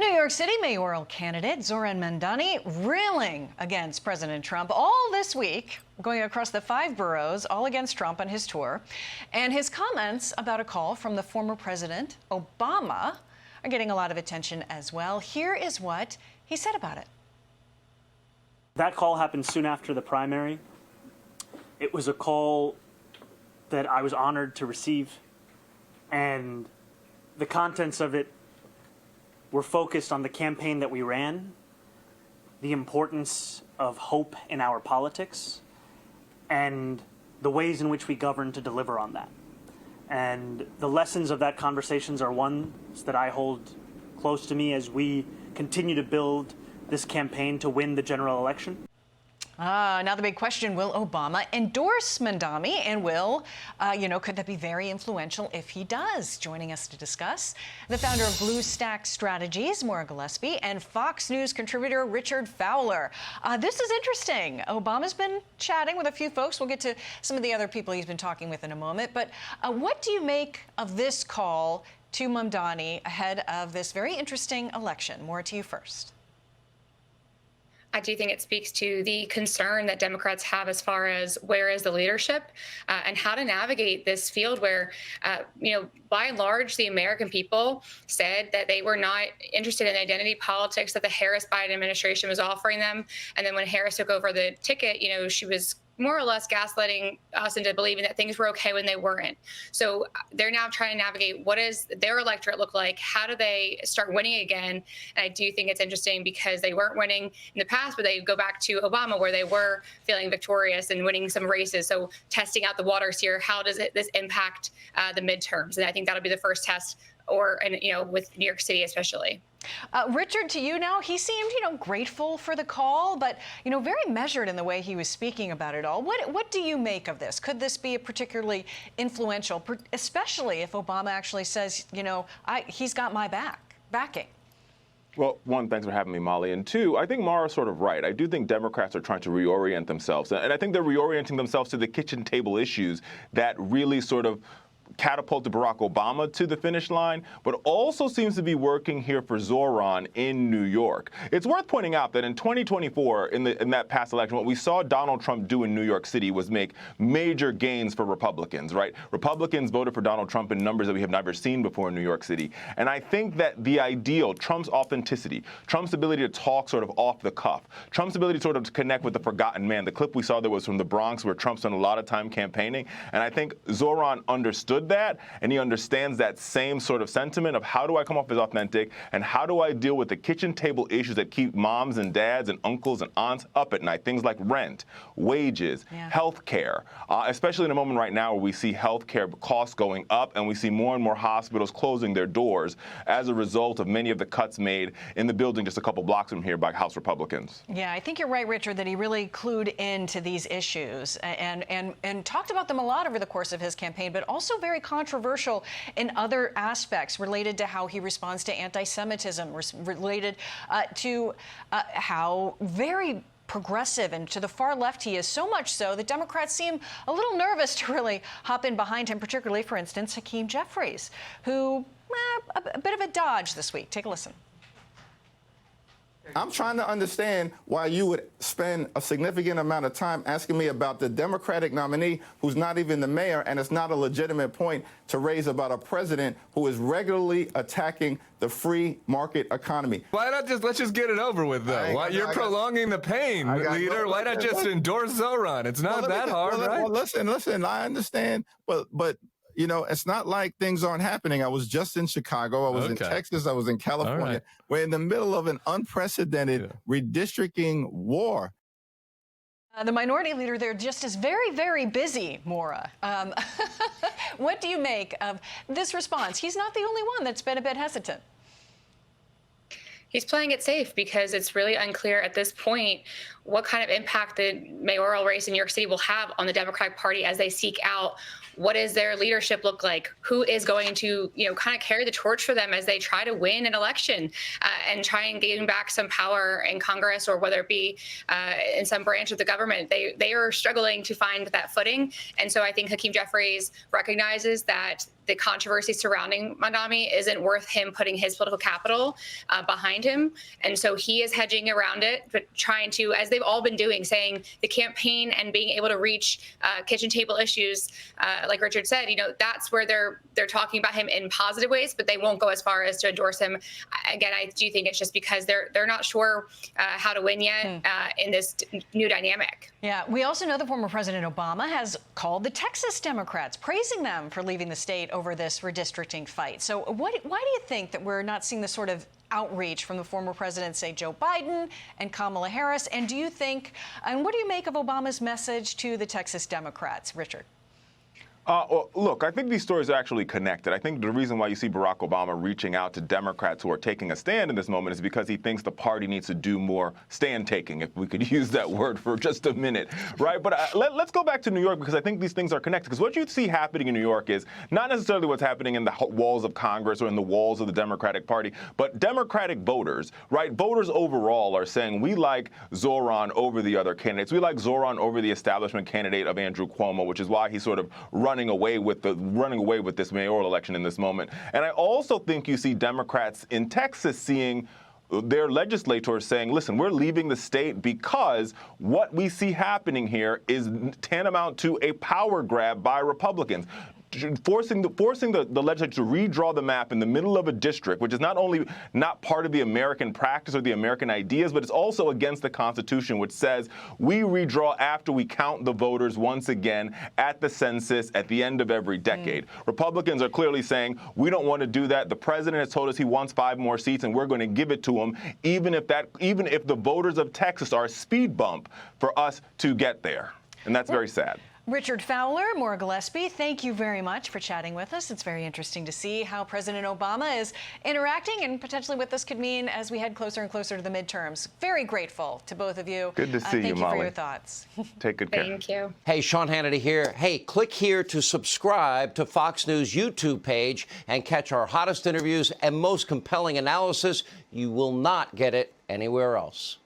New York City mayoral candidate Zohran Mamdani railing against President Trump all this week, going across the 5 boroughs, all against Trump on his tour. And his comments about a call from the former President Obama are getting a lot of attention as well. Here is what he said about it. That call happened soon after the primary. It was a call that I was honored to receive, and the contents of it were focused on the campaign that we ran, the importance of hope in our politics, and the ways in which we govern to deliver on that. And the lessons of that conversations are ones that I hold close to me as we continue to build this campaign to win the general election. Now the big question, will Obama endorse Mamdani? And could that be very influential if he does? Joining us to discuss, the founder of Bluestack Strategies, Maura Gillespie, and Fox News contributor Richard Fowler. This is interesting. Obama's been chatting with a few folks. We'll get to some of the other people he's been talking with in a moment. But what do you make of this call to Mamdani ahead of this very interesting election? Maura, to you first. I do think it speaks to the concern that Democrats have as far as where is the leadership and how to navigate this field where, by and large, the American people said that they were not interested in identity politics that the Harris-Biden administration was offering them. And then when Harris took over the ticket, she was more or less gaslighting us into believing that things were okay when they weren't. So they're now trying to navigate what does their electorate look like? How do they start winning again? And I do think it's interesting because they weren't winning in the past, but they go back to Obama where they were feeling victorious and winning some races. So testing out the waters here, how does this impact the midterms? And I think that'll be the first test, with New York City especially. Richard, to you now. He seemed, grateful for the call, but, very measured in the way he was speaking about it all. What do you make of this? Could this be a particularly influential, especially if Obama actually says, he's got my backing? Well, one, thanks for having me, Molly. And two, I think Maura's sort of right. I do think Democrats are trying to reorient themselves. And I think they're reorienting themselves to the kitchen table issues that really sort of catapulted Barack Obama to the finish line, but also seems to be working here for Zohran in New York. It's worth pointing out that in 2024, in that past election, what we saw Donald Trump do in New York City was make major gains for Republicans, right? Republicans voted for Donald Trump in numbers that we have never seen before in New York City. And I think that the ideal, Trump's authenticity, Trump's ability to talk sort of off the cuff, Trump's ability sort of to connect with the forgotten man. The clip we saw there was from the Bronx where Trump spent a lot of time campaigning. And I think Zohran understood that, and he understands that same sort of sentiment of how do I come off as authentic and how do I deal with the kitchen table issues that keep moms and dads and uncles and aunts up at night, things like rent, wages, health care, especially in a moment right now where we see health care costs going up and we see more and more hospitals closing their doors as a result of many of the cuts made in the building just a couple blocks from here by House Republicans. Yeah, I think you're right, Richard, that he really clued into these issues and talked about them a lot over the course of his campaign, but also very controversial in other aspects related to how he responds to anti-Semitism, related to how very progressive and to the far left he is, so much so that Democrats seem a little nervous to really hop in behind him, particularly, for instance, Hakeem Jeffries, who, a bit of a dodge this week. Take a listen. I'm trying to understand why you would spend a significant amount of time asking me about the Democratic nominee who's not even the mayor, and it's not a legitimate point to raise about a president who is regularly attacking the free market economy. Why not let's just get it over with, though? Why you're prolonging the pain, leader? Why not just endorse Zohran? It's not that hard, right? Well, listen, I understand, but it's not like things aren't happening. I was just in Chicago. I was in Texas. I was in California. Right. We're in the middle of an unprecedented redistricting war. The minority leader there just is very, very busy, Maura. What do you make of this response? He's not the only one that's been a bit hesitant. He's playing it safe because it's really unclear at this point what kind of impact the mayoral race in New York City will have on the Democratic Party as they seek out what does their leadership look like? Who is going to, kind of carry the torch for them as they try to win an election and try and gain back some power in Congress, or whether it be in some branch of the government. They are struggling to find that footing. And so I think Hakeem Jeffries recognizes that the controversy surrounding Mamdani isn't worth him putting his political capital behind him. And so he is hedging around it, but trying to, as they've all been doing, saying the campaign and being able to reach kitchen table issues, like Richard said, that's where they're talking about him in positive ways, but they won't go as far as to endorse him. Again, I do think it's just because they're not sure how to win yet in this new dynamic. Yeah, we also know that former President Obama has called the Texas Democrats, praising them for leaving the state over this redistricting fight. So why do you think that we're not seeing the sort of outreach from the former presidents, say Joe Biden and Kamala Harris? And do you think, and what do you make of Obama's message to the Texas Democrats, Richard? Well, look, I think these stories are actually connected. I think the reason why you see Barack Obama reaching out to Democrats who are taking a stand in this moment is because he thinks the party needs to do more stand-taking, if we could use that word for just a minute, right? But let's go back to New York, because I think these things are connected. Because what you see happening in New York is not necessarily what's happening in the walls of Congress or in the walls of the Democratic Party, but Democratic voters, right? Voters overall are saying, we like Zohran over the other candidates. We like Zohran over the establishment candidate of Andrew Cuomo, which is why he's sort of running away with this mayoral election in this moment. And I also think you see Democrats in Texas seeing their legislators saying, listen, we're leaving the state because what we see happening here is tantamount to a power grab by Republicans. Forcing the legislature to redraw the map in the middle of a district, which is not only not part of the American practice or the American ideas, but it's also against the Constitution, which says we redraw after we count the voters once again at the census at the end of every decade. Republicans are clearly saying we don't want to do that. The president has told us he wants 5 more seats, and we're going to give it to him, even if the voters of Texas are a speed bump for us to get there. And that's very sad. Richard Fowler, Maura Gillespie, thank you very much for chatting with us. It's very interesting to see how President Obama is interacting and potentially what this could mean as we head closer and closer to the midterms. Very grateful to both of you. Good to see you, Molly. Thank you for your thoughts. Take good care. Thank you. Hey, Sean Hannity here. Hey, click here to subscribe to Fox News YouTube page and catch our hottest interviews and most compelling analysis. You will not get it anywhere else.